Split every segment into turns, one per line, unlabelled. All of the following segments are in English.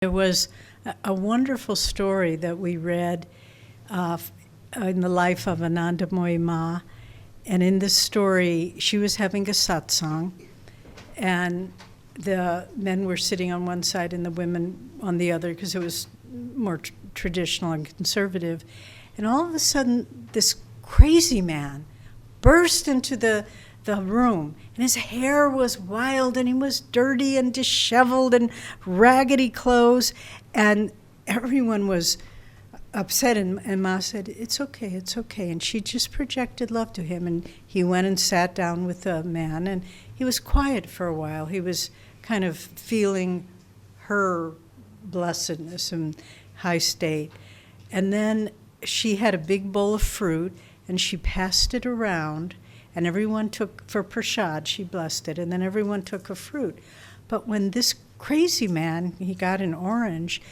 There was a wonderful story that we read in the life of Ananda Moyee Ma. And in this story, she was having a satsang, and the men were sitting on one side and the women on the other, because it was more traditional and conservative. And all of a sudden, this crazy man burst into the room, and his hair was wild, and he was dirty and disheveled and raggedy clothes, and everyone was upset. And Ma said, it's okay, it's okay. And she just projected love to him, and he went and sat down with the man, and he was quiet for a while. He was kind of feeling her blessedness and high state. And then she had a big bowl of fruit, and she passed it around, and everyone took, for prasad, she blessed it, and then everyone took a fruit. But when this crazy man, he got an orange,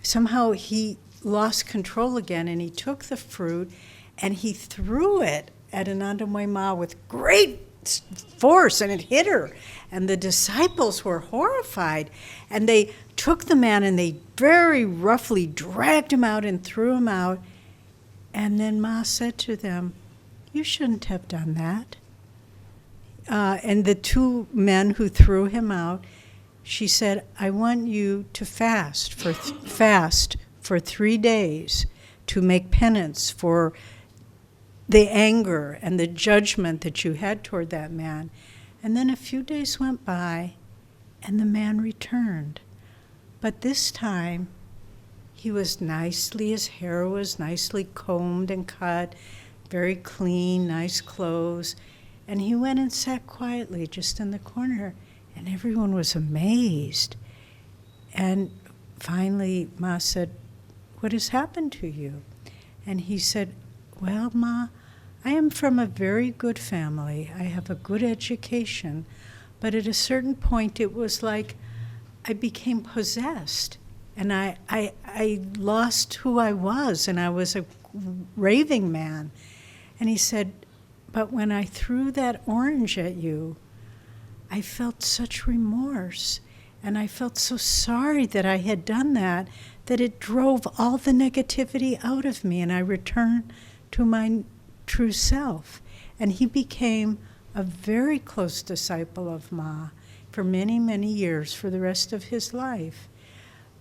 somehow he lost control again, and he took the fruit, and he threw it at Ananda Moyee Ma with great force, and it hit her. And the disciples were horrified, and they took the man, and they very roughly dragged him out and threw him out. And then Ma said to them, you shouldn't have done that. And the two men who threw him out, she said, I want you to fast for 3 days to make penance for the anger and the judgment that you had toward that man. And then a few days went by, and the man returned. But this time, he was his hair was nicely combed and cut, very clean, nice clothes. And he went and sat quietly just in the corner, and everyone was amazed. And finally, Ma said, what has happened to you? And he said, well, Ma, I am from a very good family. I have a good education. But at a certain point, it was like I became possessed. And I lost who I was, and I was a raving man. And he said, but when I threw that orange at you, I felt such remorse, and I felt so sorry that I had done that it drove all the negativity out of me, and I returned to my true self. And he became a very close disciple of Ma for many, many years, for the rest of his life.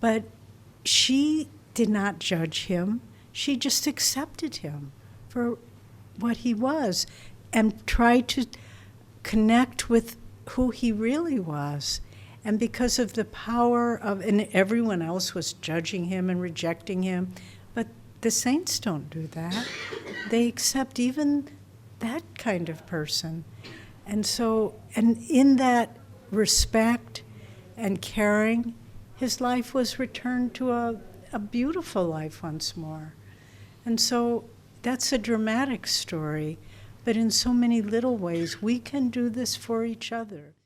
But she did not judge him. She just accepted him for what he was and tried to connect with who he really was. And because of the power of, and everyone else was judging him and rejecting him, but the saints don't do that. They accept even that kind of person. And so, and in that respect and caring, his life was returned to a beautiful life once more. And so that's a dramatic story, but in so many little ways, we can do this for each other.